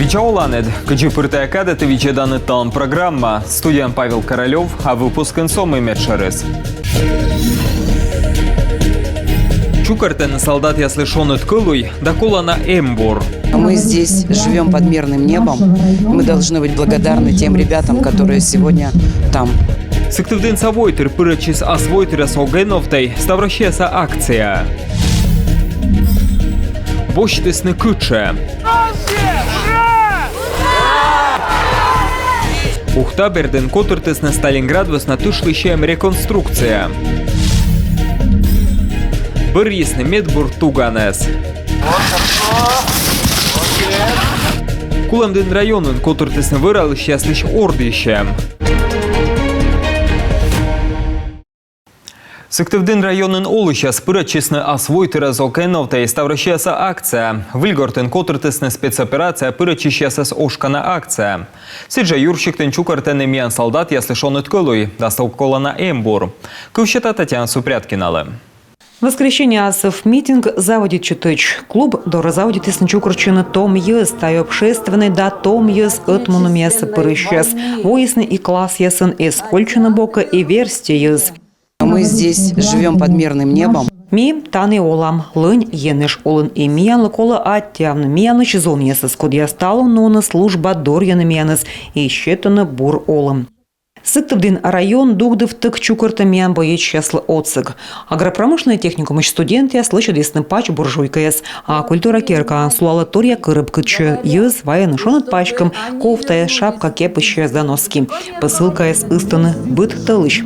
Вичауланед, каджипыртая кадет вичеданы тан программа. Студент Павел Королев, а выпуск инсомы медшерес. Чукартен солдат я слышон от кылуй, докола на Эмбур. Мы здесь живем под мирным небом. Мы должны быть благодарны тем ребятам, которые сегодня там. Сыктывден савойтер пырачис асвойтера согеновтай ставращеса акция. Бощтесны кыче. Ухтаберден котыртесны Сталинград воснатышлыщаем реконструкция. Бырисны медбур туганес. Куламден районын котыртесны выралыща слыш ордыщем. Сыктывден районын олыща спырачесны асвойтера зокеновтай ставращеса акция. Выльгортен котыртесны спецоперация пырачищесес ошкана акция. Сиджа юрщиктен чукартен эмиян солдат я слышон от кылуй, дастал кола на Эмбур. Кывщета Татьяна Супряткиналы. Воскресенье асов митинг заводит чутыч. Клуб дора заводит из Чукарчина том ес, тай общественный да том ес от монумеса пырыщес. Воисный и класс ясен из Кольчина бока и версти ес. Мы здесь живем под мирным небом. Ми таны олам, лынь енеш олын и миян лакола аттявны мияныш зон есес, код я стала нона служба дорьяны миянес и щетаны бур олым. Сыктывден район дугдыв тык чукарта миян боец чеслы отсык. Агропромышленный техникум ищ студент я слышат ясны пач буржуйка ес, а культура керка слуала торья кырып кычы, ез ваяны шонат пачкам, кофта шапка кепыща с доноски. Посылка ес истаны быт тылыш.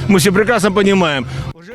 Мы все прекрасно понимаем.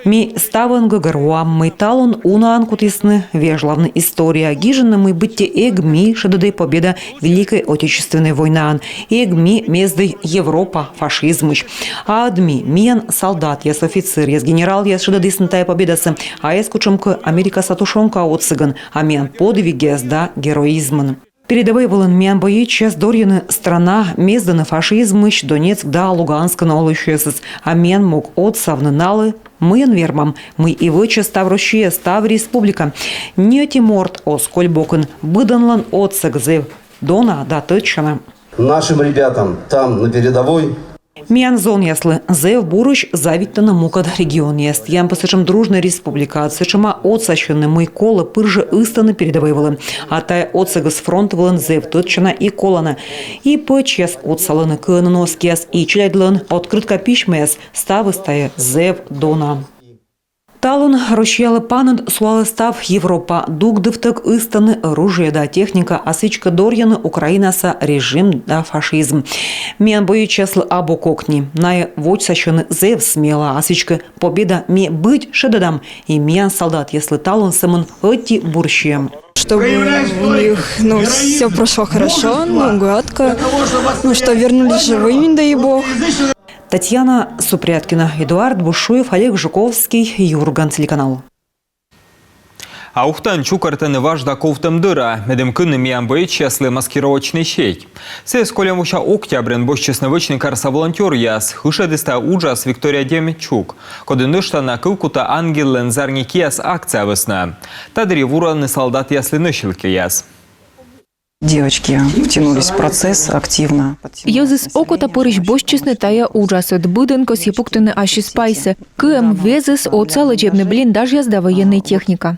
Ми ставан гагаруам, мы талон унаан кутисны вежлавны история. Гижины мы бытте эгми шедыдай победа Великой Отечественной войны. Эгми мездой Европа фашизмыш. А адми миян солдат, яс офицер, яс генерал, яс шедыдай снатая победасы. А яс кучумка Америка сатушонка от цыган. А миян подвиги яс да героизман. Передовой волен миян боец час дорьяны страна мезданы фашизмыш Донецк да Луганск на олыщесыз. А миян мог от савны налы. Мы вермам, мы и выча ставрощия став республика. Не тиморт осколь бокон, быданлан отсак зев, дона да тычана. Нашим ребятам там на передовой. Миян зон яслы, зев бурыш завитта на мукад регион ест. Ян посычам дружная республика, сычама отсащены мы кола пыржа истаны передовой волен. А тая отсага с фронта волен зев тычана и колана. И пычес отсаланы кынноскес и челядлын открытка пишмес ставы стая зев дона. Талон рощиялы панад суалы став Европа дугдывтык истаны оружие да техника асычка дорьяны Украинаса режим да фашизм. Миян бою чеслы або кокни. Ная вочь сащены зев смела асычка победа ми быть шедадам. И миян солдат если талон самын эти бурщем. Чтобы у них все прошло хорошо, гладко, что вернулись живыми, дай бог. Татьяна Супряткина, Эдуард Бушуев, Олег Жуковский, Юрган, телеканал. А ухтан чукартены важда ковтем дыра, медем кынны миян боец чеслы маскировочный щей. Сес колем уша октябрен бощесновычный карса волонтер яс, хышедиста ужас Виктория Демчук, коды нышта на кылкута ангел лензарники яс акция весна. Тадри вураны солдат ясли нышилки яс. Девочки втянулись в процесс активно. Йозис окота пориш бощесны тая ужас от будинка с епуктыны аши спайсы. Кым везис оца лечебный блиндаж язда военной техника.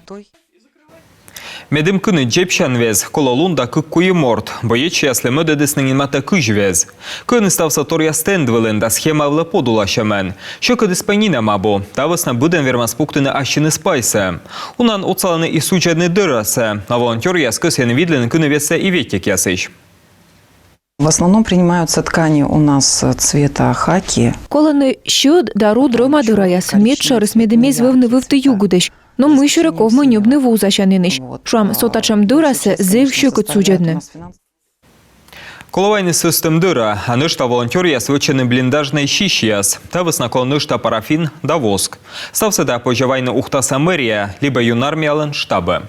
Медем кыны джепшан вез, кололунда кык куеморт, боечи ясли мөдедеснен мата кыж вез. Кыны ставса торя стендвелен да схема вле подула шамен. Що кыдыс панина мабо, тавасна будем вермас пуктыны ашины спайсы. Унан оцаланы и сучадны дырасе, а волонтер яскыс яны видлен кыны весе и ветик ясыш. В основном принимаются ткани у нас цвета хаки. Колоны щуд дару дрома дыраяс, медша рысмедемез вывны вывты югудыш. Но мы широков мы нюбны вузащаныныш. Шуам сотачам дырасе зев щекот суджадны. Коловайный систем дыра, а нышта волонтер яс вычены блиндажной щищ яс. Тавыс накол нышта парафин да воск. Стався да пожавайны ухтаса мэрия, либо юнармиялын штабы.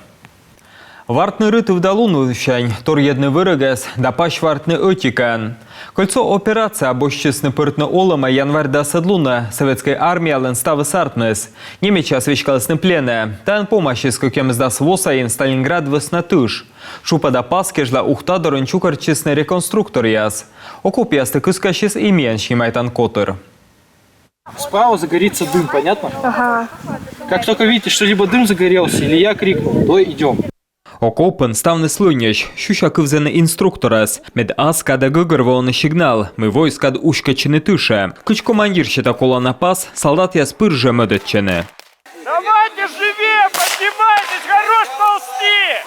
Вартны рыты вдалуну вщань, тор едны вырыгас, да пащ вартны отикан. Кольцо операция обощесны пыртны олама январь да седлуна советской армии ален ставы сартнес. Немеча свечкалысны плене. Тан помощи с каким сдас восаин Сталинград веснатыш. Шупа да паскежла ухта дорончукар честный реконструктор яс. Окуп ясты кыскащис имен щимайтан котыр. Справа загорится дым, понятно? Ага. Как только видите, что либо дым загорелся, или я крикнул, то идем. Окопен ставны слынящ, щуща кывзены инструкторас. Мед ас када гыгырвалны сигнал, мы войскад ушка чины тыше. Кыч командир щита кола на пас, солдат я спырже мөдетчене. Давайте живее, поднимайтесь, хорош ползти!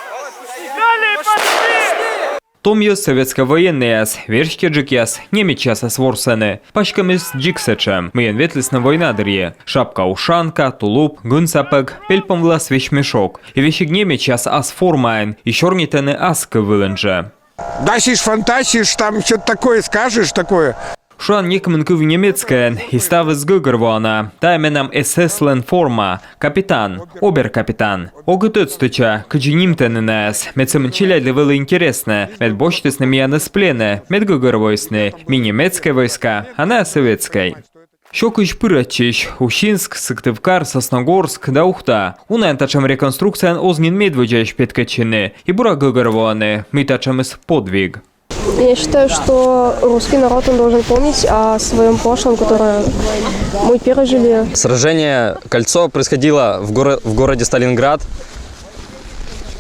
Далее пошли! Том є советська воєнняс, вершки джикяс, немечаса сворсене, пачкамис джиксечем, миен ветлесна война дырье, шапка-ушанка, тулуп, гунсапек, пельпом влас вещмешок, и вещик немечас ас формайн, и чорнитене аска выленже. Дасишь, фантазишь, там что-то такое скажешь, такое. Шуан некменку в немецкое, и ставы с гыгырвана, тайменам эсэслен форма, капитан, обер-капитан. Огытыцтыча, кыджинимтененес, мецем челядли было интересно, мед бочтесны мияны сплены, мед гыгырвойсны, ми немецкой войска, а на советской. Щокыч пырачищ, Ущинск, Сыктывкар, Сосногорск, да Ухта. Унайн тачам реконструкциян озгин медведящ петкачины, и бура гыгырваны, мы тачам из подвиг. Я считаю, что русский народ он должен помнить о своем прошлом, которое мы пережили. Сражение «Кольцо» происходило в городе Сталинград.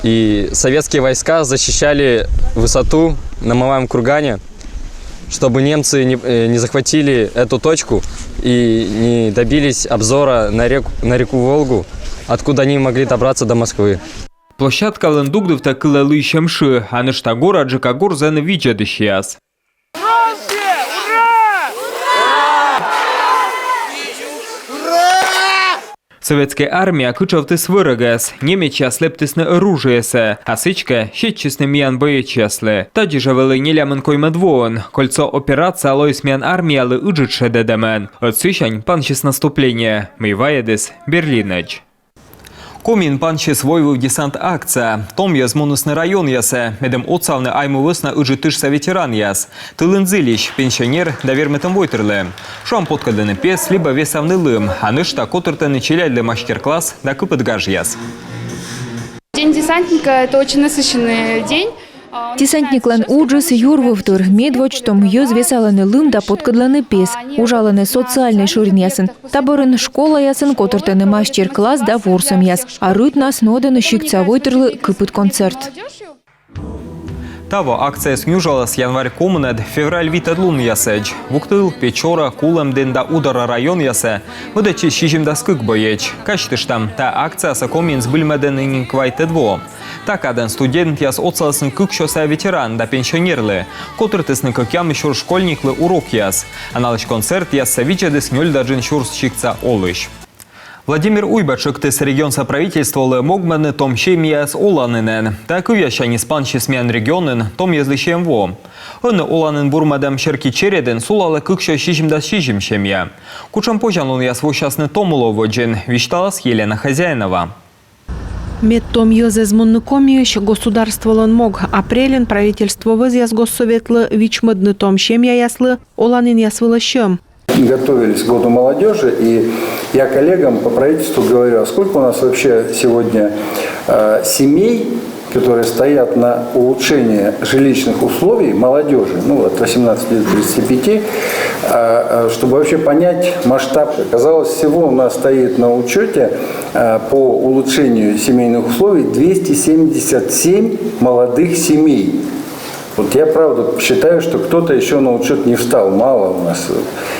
И советские войска защищали высоту на Мамаевом кургане, чтобы немцы не захватили эту точку и не добились обзора на реку Волгу, откуда они могли добраться до Москвы. Площадка лендугдов так лылыщем ши, а нышта гора джикагор зен виджадыщиас. Советская армия кычавтыс вырыгас, немеча слептысны оружиесе, а сычка щетчисны миян боечеслы. Тади же вели нелямын койма двоон, кольцо операция алоис миян армиялы ыджитше дедемен. Отсыщань панчис наступление, мываедыс Берлинач. Комин панчис войвы десант акция. Том яз монусный район ясе. Медем отцавны айму высна ыджитышса ветеран яс. Тылынзылищ, пенсионер, доверметым войтерлы. Шам подкадыны пес, либо весавны лым. А нышта котыртаны челядли мастер-класс, да кыпыт гаж яс. День десантника – это очень насыщенный день. Десантниклан уджис юрвывтыр, медвочтом йоз весаланы лым да подкадланы пес. Ужаланы социальный шурин ясын. Таборын школа ясын котыртаны мастер-класс да ворсам яс. А рыт нас ноданы щикца войтырлы кыпыт концерт. Таво акция снюжала с январь комнат, февраль витадлун ясеч. Вуктыл, Печора, Кулем, Денда, Удара район ясе. Выдачи щижим да скык боеч. Качтыш там, та акция са комин с бульмеден квайте дво. Так один студент яс отцалсын кыкшоса ветеран да пенсионерлы. Котыртысны кыкям еще школьниклы урок яс. Аналыч концерт яс савичады снёль да джин щурс щикца олыш. Владимир Уйбачек тес регион соправительствовал могмены том щемия с Оланынен. Так и ящани спанчи смен регионын том езлищем во. Он Оланын бурмадам щерки череден сулалы кыкшо щижим да щижим щемия. Кучам пожалун яс вощасны томуло воджин, вишталас Елена Хозяинова. Медтом езезмунны комиющ государстволан мог. Апрелен правительство вызяс госсоветлы вичмыдны том щемия яслы Оланын ясвылы щем. Готовились к году молодежи, и я коллегам по правительству говорю, а сколько у нас вообще сегодня семей, которые стоят на улучшение жилищных условий молодежи, ну от 18 лет до 35, чтобы вообще понять масштаб. Оказалось, всего у нас стоит на учете по улучшению семейных условий 277 молодых семей. Вот я, правда, считаю, что кто-то еще на учет не встал, мало у нас.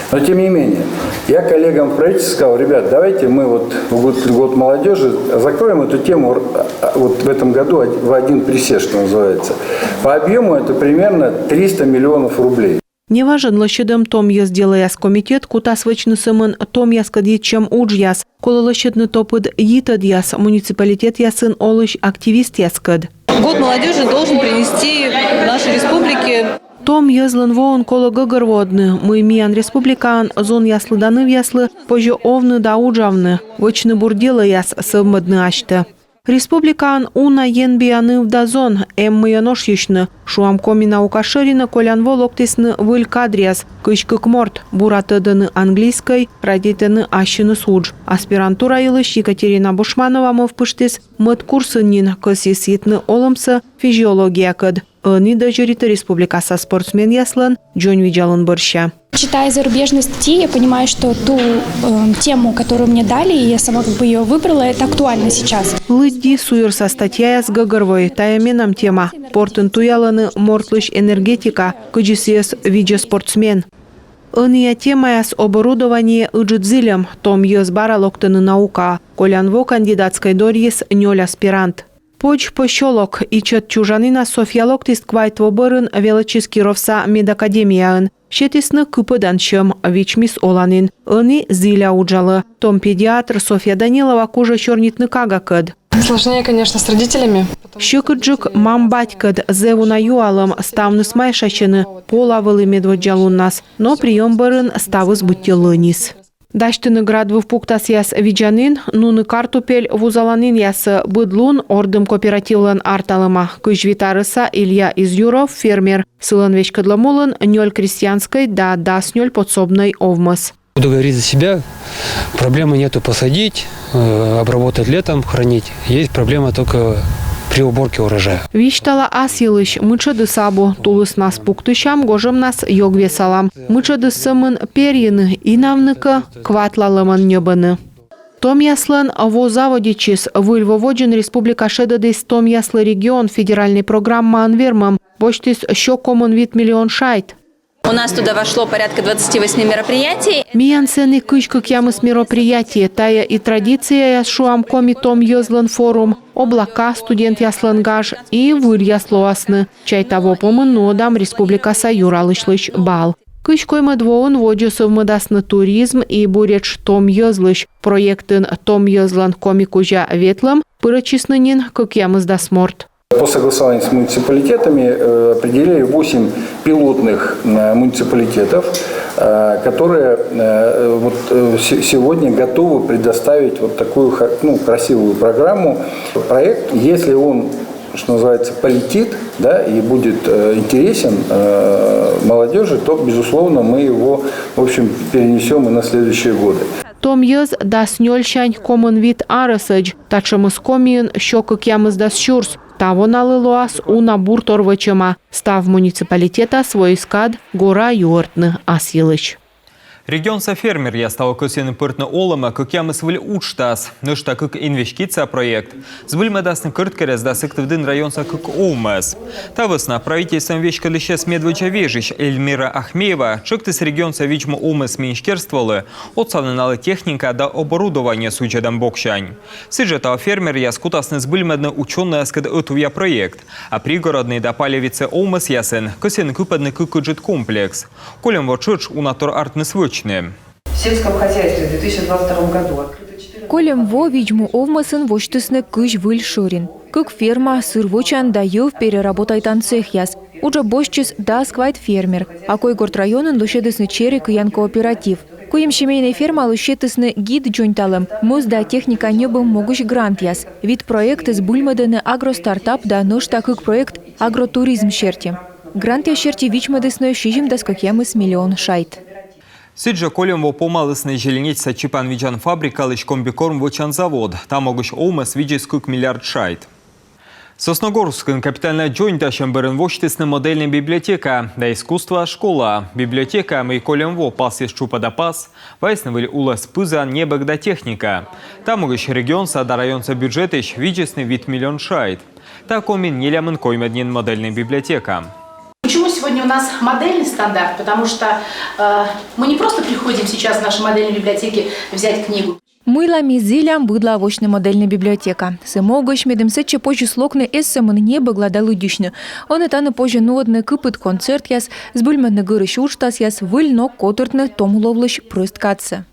Но, тем не менее, я коллегам в правительстве сказал, ребят, давайте мы вот в год молодежи закроем эту тему вот в этом году в один присест, что называется. По объему это примерно 300 миллионов рублей. Не важен лощедом том яс делаяс комитет, кута свечны сымын том яс кадит чем удж яс, кола лощедны топыд йитад яс, муниципалитет ясын олыш активист яс кад. Год молодежи должен принести нашей республике. Том езлын воон коло гыгырводны. Мы миян республикан, зон яслы даны в яслы, позже овны да уджавны. Вочны бурдела яс сывмыдны ашты. Республикан уна енбияны вдазон, эммыянош ешны. Шуамкоми наукашерина колянво локтесны выль кадриас, кычкык морт, буратыдыны английской, радитыны ащыны судж. Аспирантура илыш Екатерина Бушманова мывпыштес мыт курсыннин кысис етны олымсы физиология кыд. Они дожириты республикаса спортсмен яслан Джон Виджалын борща. Читая зарубежные статьи, я понимаю, что ту тему, которую мне дали, и я сама ее выбрала, это актуально сейчас. Лыдди суйырса статья с гагарвой, таяменам тема. Портын туяланы мортлыш энергетика, кыджисес видеоспортсмен. Ыния тема с оборудование ыджидзилем, том езбара локтыны наука. Колянво кандидатской дорьес нёль аспирант. Поч пощолок и чет чужанина Софья Локтист квайт вобырын велический ровса медакадемияын. Щетисны кыпыдан шым, вичмис оланин. Ыны зиля уджалы. Том педиатр Софья Данилова кужа чернитны кага кыд. Сложнее, конечно, с родителями. Щекыджик мам батькыд зевуна юалым ставны смайшачыны полавылы медводжалун нас, но прием бырын ставыз буттелынис. Даштыны градвыв пуктас яс виджанин, нуны картупель вузаланин яс быдлун ордым кооперативлан арталыма. Кыжвитарыса Илья Изюров, фермер. Сылын вечкадламулын нёль крестьянской да дас нёль подсобной овмыс. Буду говорить за себя. Проблемы нету посадить, обработать летом, хранить. Есть проблема только при уборке урожая. Виштала асилыш мычады сабу, тулыс нас пуктышам, гожым нас йогве салам. Мычады сымын перьяны, инавныка кватлалымын небыны. Том яслын во заводичис выльвоводжен республика шедадыс том яслы регион федеральный программа анвермам. Почтис щокомын вид миллион шайт. У нас туда вошло порядка 28 мероприятий. Миянцены кычкак ямыс мероприятия, тая и традиция шуам комитом йозлан форум, облака студент яслангаш и выль яслоасны. Чай того помын нодам республика Саюралышлыш бал. Кычкой мыдвоун воджусов мыдасны туризм и буреч том йозлыш. Проектын том йозлан комикужа ветлам, пырочиснынин как ямыс дасморт. По согласованию с муниципалитетами определили 8 пилотных муниципалитетов, которые вот сегодня готовы предоставить вот такую красивую программу. Проект, если он, что называется, полетит, да, и будет интересен молодежи, то, безусловно, мы его, в общем, перенесем и на следующие годы. Том йыз дас нёльшань комын вид арысыдж, тачымыз комиын щокык ямыз дас щурс. Таво налылуас уна бурторвычыма. Став муниципалитета свой скад гора юртны асилыч. Регионса фермер я стал косен пыртны олыма, как ямыс выль учтас. Нышта как инвестиция проект. Звыль медасны кырткерез да сыктывдын районса как оумэс. Тавысна правительством вечка лещес медвыча вежищ Эльмира Ахмеева, чыктыс регионса вичма оумэс миншкерстволы, отсаныналы техника да оборудование сучедам бокшань. Сыджетава фермер я скутасны звыль медны ученый скад отувя проект, а пригородный да палевице оумэс ясен, косен купадны кукуджит комплекс. Колем вочуч у натур артны свыч. В сельском хозяйстве в 2022 году открыто 4... Колем во видьму овмасын воштысны кыш выль шурин. Как ферма сырвочан даёв переработайтан цех яс. Уже бошчис да сквайт фермер. А кой город районын лущедысны черри кыян кооператив. Коим семейной ферма лущетысны гид джонталым. Муз да техника небым могущ грант яс. Вид проект из бульмадыны агростартап да нож такык проект агротуризм щерти. Грант я щерти вичмадысны щижим да скакемыс миллион шайт. Сиджа колем во помалысный зеленить чипан виджан фабрика лишь комбикорм вочан завод. Там могуш оумес виджес кук миллиард шайт. Сосногорскин капитальная джойнта шамберен воштисна модельная библиотека, да искусство школа. Библиотека мы колем во пас из чупа да пас, вайснывали улас пыза небек да техника. Там могуш регионса да районса бюджетыш виджесный вид миллион шайт. Так омин нелямын коймеднин модельная библиотека. Почему сегодня у нас модельный стандарт? Потому что мы не просто приходим сейчас в нашей модельной библиотеке взять книгу. Мылами зилям быдла вочная модельная библиотека. Сымогощ медымсетче позже слокны эссамын не баглада лыдюшны. Он это на позже нодны кыпыт концерт яс, с бульмадны гырыш уштас яс выль но котыртны тому ловлыш просткаться.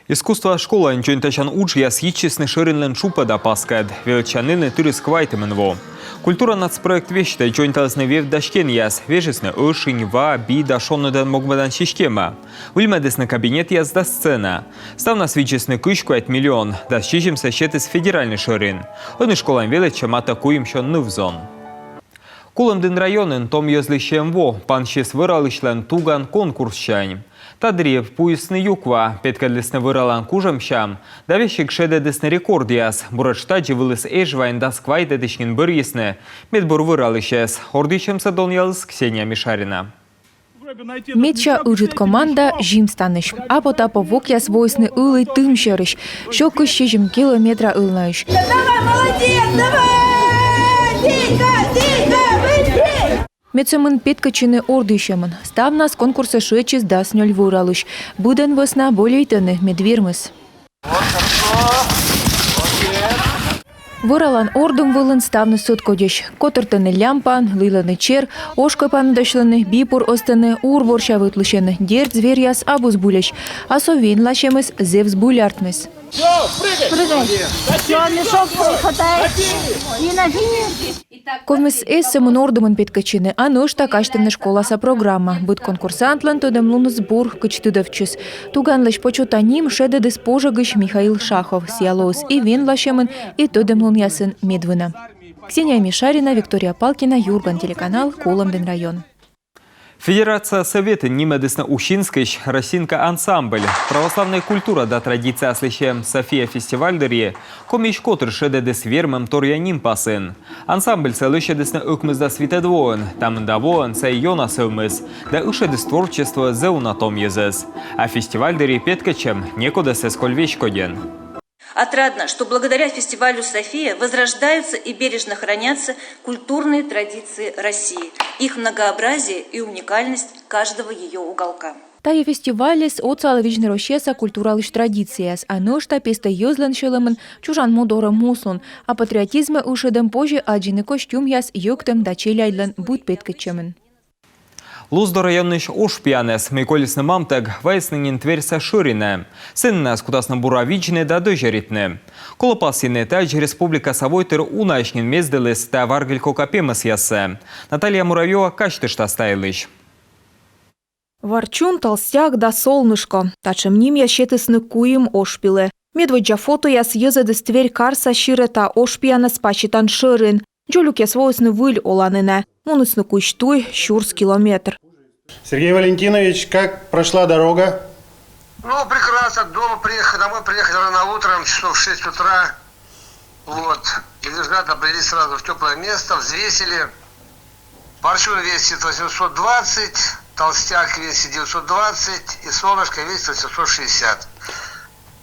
Искусство школа нчоинтачан уч яс ичесны ширинлен шупа да паскад, величанины тырыс квайтыменво. Культура нацпроект вещта нчоинталсны вев дашкен яс, вежесны ошинь, ва, би, дашонныдан могбадан шишкема. Ульмедесны кабинет яс да сцена. Ставна свичесны кышку 1 миллион, да щичимся щетыс федеральный ширин. Он и школам величам атакуем шо нывзон. Кулымдын районын том езлищемво, панщес выралышлен туган конкурс щань. Тадрев пуисны юква, петкадлесны выралан кужамщам, давещик шедедесны рекордияс, бураштаджи вылыс эжвайн да сквайдедышнин бырьесны, медбур выралыщес, ордищемся дон ялыс Ксения Мишарина. Метча ыжит команда жим станыш, а потапо вокяс войсны ылый тымшерыш, шо кыще жим километра ылнайш. Давай, молодец, давай! Мецемын петкачыны ордышемын. Ставнас конкурсы шуечис даснёль вуралыш. Буден весна болейтыны медвирмыс. Выралан ордым вылын ставны соткодеш. Котыртыны лямпан, лыланы чер, ошкой пандашланы, бипур останы, урборша вытлышены. Дерт зверьяс абуз булеш. А совин лашемыс зевс буляртмыс. Прыгай! Все, мешок хватай! И на Ковмес эссемын ордымын петкачыны, а ношта каштыны школаса программа. Быт конкурсантлан тодем лунус бур кычтыдовчыс. Туганлыш почетаним шедедес пожагыш Михаил Шахов, сиялоус и вин лашемын, и тодем лун ясын медвына. Ксения Мишарина, Виктория Палкина, Юрган, телеканал Кулымдын район. Федерация Совета Нимедесна Ущинских Росинка ансамбль. Православная культура да традиция слещем София фестивальдерье. Комиш котр шедедес вермем торьяним пасын. Ансамбль целыщедесна укмыз да свитедвоен. Там давоен сей йона севмыз. Да ушедес творчество зеунатом езес. А фестивальдерье петкачем некодес эскольвечкоден. Отрадно, что благодаря фестивалю «София» возрождаются и бережно хранятся культурные традиции России, их многообразие и уникальность каждого ее уголка. Тая фестивалес оцаловичный рощеса культуралыш традицияс, а ношта песта йозлен шелемын чужан модора муслун, а патриотизме ушедем позже аджины костюм яс йоктем да челяйлен будь петкачемен. Луздо районныш ошпианес, мейколесны мамтег, вайснынин тверься ширине. Сыннес кутасны буравичны да дожеритны. Колопасины тач республика Савойтер унайшнин мезделес та варгелько капемас ясе. Наталья Муравьева качтышта стайлыш. Варчун толстяк да солнышко. Тачем ним ящетысны куим ошпиле. Медведжа фото яс езедес тверь карса ширета ошпианес пачитан ширин. Джолюк яс войсны выль оланыне. Мунысны куштуй щурс километр. Сергей Валентинович, как прошла дорога? Ну, прекрасно. Дома приехали, домой приехали рано утром, часов в 6 утра. Вот. Дележата привели сразу в теплое место, взвесили. Борчун весит 820, толстяк весит 920 и солнышко весит 860.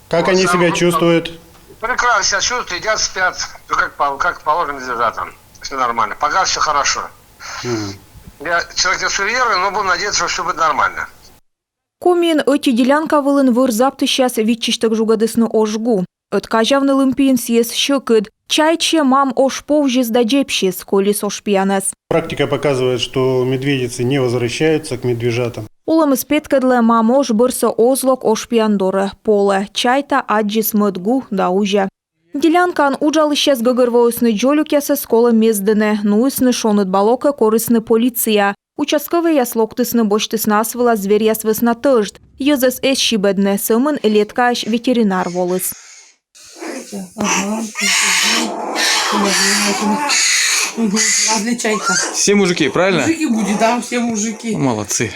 Как вот они себя чувствуют? Прекрасно себя чувствуют, едят, спят. Ну, как положено дележатам. Все нормально. Пока все хорошо. Я человек не суеверный, но буду надеяться, что все будет нормально. Комин эти делянка вылын выр запты сейчас витчишток жугадысны ожгу. От кажавны лымпин съес щекыд. Чайче мам ош повжис да джепщис, колис ошпианес. Практика показывает, что медведицы не возвращаются к медвежатам. Улам испеткадле мам ош бырса озлок ошпиандоре, поле. Чайта аджис мыдгу да ужа. Делянкан уджалыщес гыгырвоюсны джолюкесы скола мездыне, нуисны шонут балока корысны полиция. Участковый яслоктысны боштысны асвыла зверь ясвысна тыжд. Езес эс шибедне, сымын элеткаш ветеринар волыс. Различайка. Все мужики, правильно? Мужики будет, да, все мужики. Молодцы.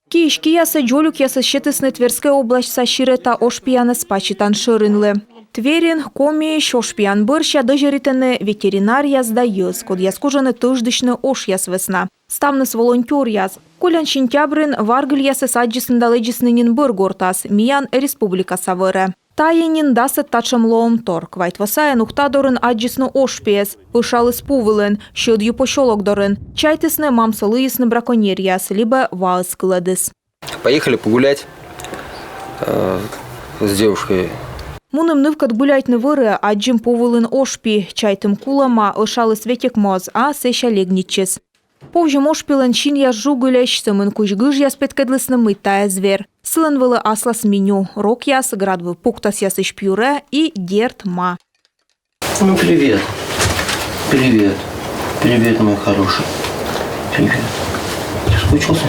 Кишки ясы джолюк ясы щетысны Тверской область саширета ошпиянес пачитан шырынлы. Тверин, коми, ошпиян бырща дожеритыны ветеринар язда йыз, код яскужаны тыждышны ош ясвысна. Ставныс волонтер яз. Колян сентябрын варгыль ясы саджысында леджиснынин быр гортас, миян республика Савыры. Таянин дасыт тачым лоом тор, квайт васаян ухтадорын аджисны ошпиес, ышалыс пувылын, шыдью пощолок дорын, чайтысны мамсылыйысны браконьер яс, либо ваыс кыладыс. Поехали погулять с девушкой. Муным нывкат гулять выры, аджим пувылын ошпи, чайтым кулама, ышалыс ветек моз, а сеща легничес. Повжем ошпилен чин я жугулеш, сымын кучгыж яс петкедлысны мытая звер. Сылын вылы аслас меню, рок яс, градвы пуктас яс иш пюре и дерт ма. Ну, привет. Привет. Привет, мой хороший. Привет. Ты скучился?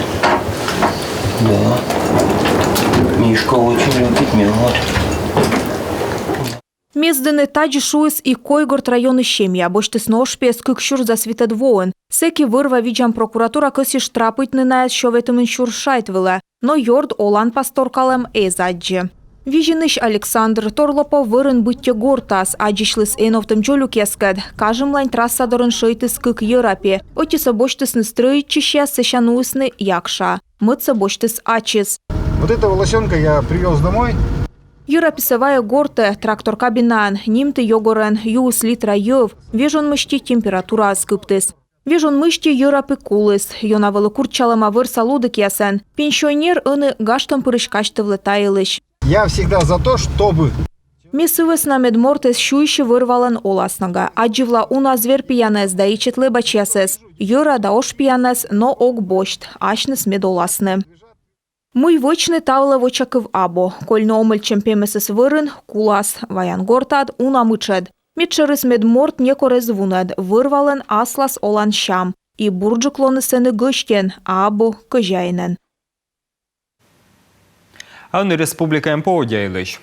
Да. Мишка очень любит мед. Мездыны таджи шуис и койгорт районы щемья, бочтыс ношпес кыкшур засвитет воин. Секи вырва виджам прокуратура кыси штрапыть нынает шоветымын шуршайтвыла, но йорд олан пасторкалем эзаджи. Вижиныш Александр Торлопов вырын бытте гортас, аджишлыс эновтым джолюк яскад, кажем лань трассадорын шойтыс кык Европе, отиса бочтысны строичища сещануисны якша, мыца бочтыс ачис. Вот этого лосенка я привез домой. Юра писовая горте, трактор кабинан, нимты йогорен, юс литра йов, вежон мышти температура аскыптыс. Вежон мышти Юра пекулыс, йонавылы курчалама вырса лудык ясен, пенсионер ыны гаштом пырышкаштывлы тайылыш. Я всегда за то, чтобы... Месывыс на медмортес шуйши вырвалан оласнага, адживла уна звер пиянес да ичетлы бачесес, Юра да ош пиянес, но ок бошт, ашнес медоласны. Муй вочны тавлы вочакыв або, кольны омыль чемпемесес вырын, кулас, ваян гортад, уна мычед. Медшерыс медморт некорез вунед, вырвален аслас олан шам, и бурджуклоны сыны гыштен, або кыжайнен. Аны республика МПО одяйлыш.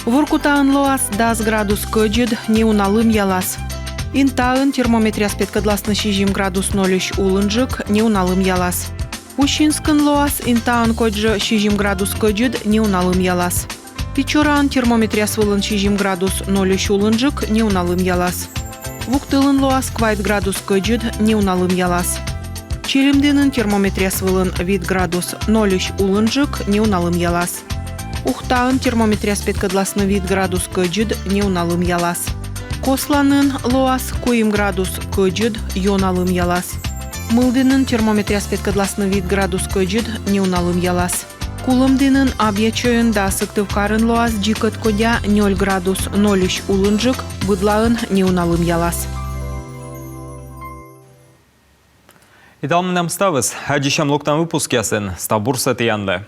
Вуркутаан лоас 10 градус көджід, не уналым ялас. Интаын термометрия спеткадласны 6 градус 0 улынжык, не уналым ялас. Ущинскын лоас интаын көджі 6 градус көджід, не уналым ялас. Печораан термометрия свылын 6 градус 0 улынжык, не уналым ялас. Вуктылын лоас 2 градус көджід, не уналым ялас. Черемденын термометрия свылын 1 градус 0 улынжык, не уналым ялас. Ухтаын термометрия спеткадласны 1 градус көджід, не уналым ялас. Косланын лоас 4 градус көджід, йоналым ялас. Мылденын термометрия спеткадласны 1 градус көджід, не уналым ялас. Кулымденын абьячойын да сыктывкарын лоас джикыт кодя 0 градус 0 улынжык, выдлаын не уналым ялас. Италмынам ставыз, әдішам локтан выпуск ясын, стабурса тиянды.